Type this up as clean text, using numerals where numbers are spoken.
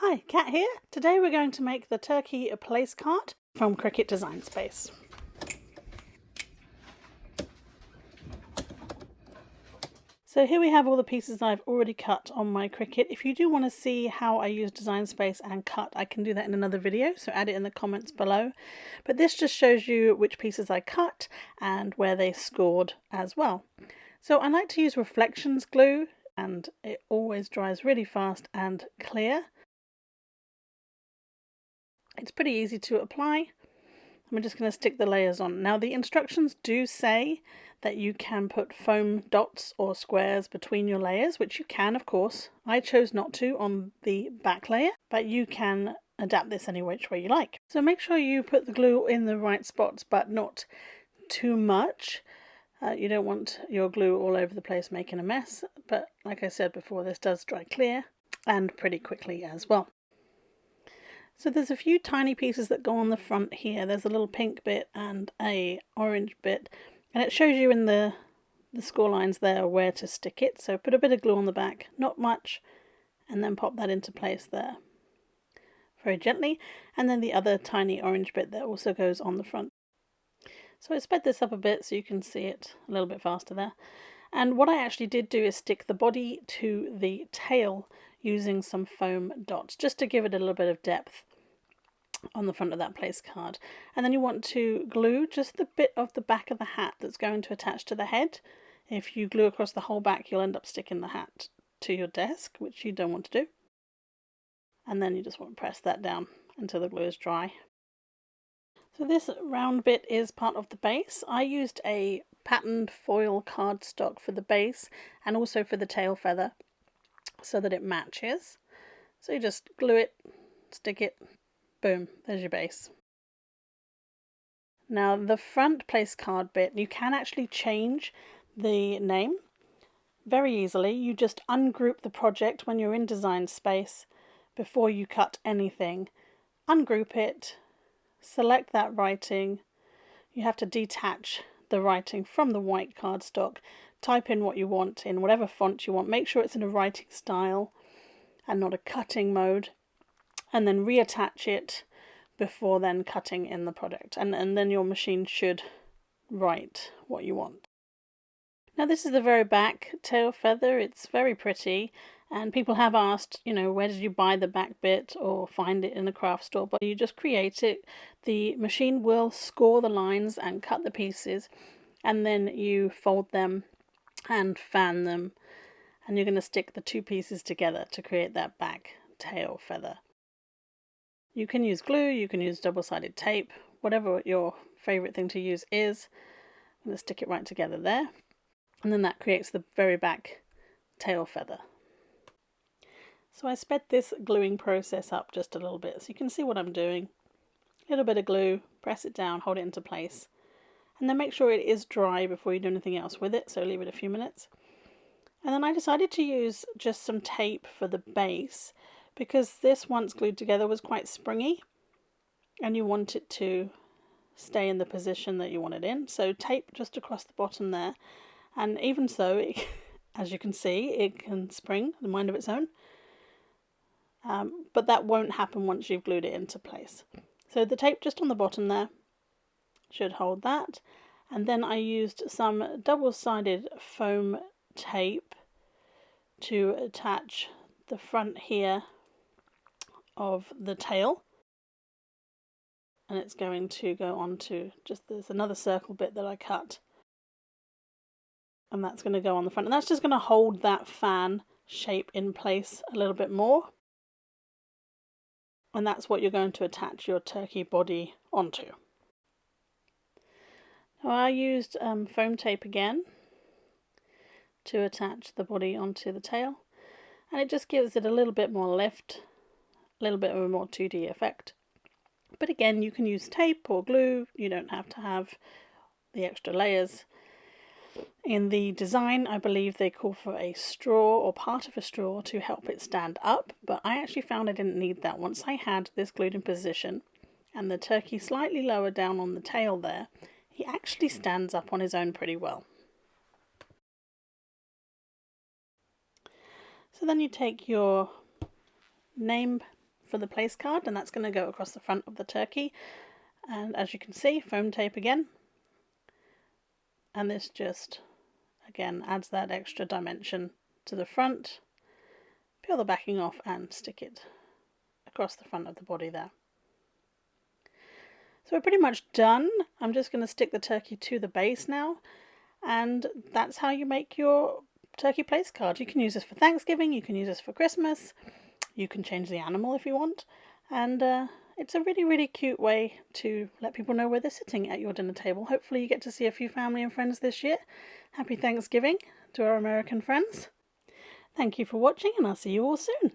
Hi, Kat here. Today we're going to make the turkey place card from Cricut Design Space. So here we have all the pieces I've already cut on my Cricut. If you do want to see how I use Design Space and cut, I can do that in another video, so add it in the comments below. But this just shows you which pieces I cut and where they scored as well. So I like to use reflections glue, and it always dries really fast and clear. It's pretty easy to apply. I'm just going to stick the layers on. Now the instructions do say that you can put foam dots or squares between your layers, which you can of course. I chose not to on the back layer, but you can adapt this any which way you like. So make sure you put the glue in the right spots, but not too much. You don't want your glue all over the place making a mess, but like I said before, this does dry clear and pretty quickly as well. So there's a few tiny pieces that go on the front here. There's a little pink bit and a orange bit, and it shows you in the score lines there where to stick it. So put a bit of glue on the back, not much, and then pop that into place there very gently. And then the other tiny orange bit that also goes on the front. So I sped this up a bit so you can see it a little bit faster there. And what I actually did do is stick the body to the tail using some foam dots, just to give it a little bit of depth on the front of that place card. And then you want to glue just the bit of the back of the hat that's going to attach to the head. If you glue across the whole back, you'll end up sticking the hat to your desk, which you don't want to do. And then you just want to press that down until the glue is dry. So this round bit is part of the base. I used a patterned foil cardstock for the base and also for the tail feather so that it matches. So you just glue it, stick it, boom, there's your base. Now the front place card bit, you can actually change the name very easily. You just ungroup the project when you're in Design Space before you cut anything. Ungroup it, select that writing. You have to detach the writing from the white cardstock, type in what you want in whatever font you want, make sure it's in a writing style and not a cutting mode, and then reattach it before then cutting in the product, and then your machine should write what you want. Now this is the very back tail feather. It's very pretty, and people have asked, you know, where did you buy the back bit or find it in a craft store? But you just create it. The machine will score the lines and cut the pieces, and then you fold them and fan them, and you're going to stick the two pieces together to create that back tail feather. You can use glue, you can use double-sided tape, whatever your favorite thing to use is. I'm going to stick it right together there, and then that creates the very back tail feather. So I sped this gluing process up just a little bit so you can see what I'm doing. A little bit of glue, press it down, hold it into place, and then make sure it is dry before you do anything else with it, so leave it a few minutes. And then I decided to use just some tape for the base, because this, once glued together, was quite springy and you want it to stay in the position that you want it in. So tape just across the bottom there, and even so, as you can see, it can spring of a mind of its own. But that won't happen once you've glued it into place. So the tape just on the bottom there should hold that. And then I used some double-sided foam tape to attach the front here of the tail, and it's going to go on to there's another circle bit that I cut, and that's going to go on the front, and that's just going to hold that fan shape in place a little bit more, and that's what you're going to attach your turkey body onto. Now I used foam tape again to attach the body onto the tail, and it just gives it a little bit more lift, a little bit of a more 2D effect. But again, you can use tape or glue. You don't have to have the extra layers. In the design, I believe they call for a straw or part of a straw to help it stand up, but I actually found I didn't need that. Once I had this glued in position and the turkey slightly lower down on the tail there, he actually stands up on his own pretty well. So then you take your name for the place card, and that's going to go across the front of the turkey. And as you can see, foam tape again. And this just, again, adds that extra dimension to the front. Peel the backing off and stick it across the front of the body there. So we're pretty much done. I'm just going to stick the turkey to the base now. And that's how you make your turkey place card. You can use this for Thanksgiving, you can use this for Christmas, you can change the animal if you want, and it's a really, really cute way to let people know where they're sitting at your dinner table. Hopefully you get to see a few family and friends this year. Happy Thanksgiving to our American friends. Thank you for watching, and I'll see you all soon.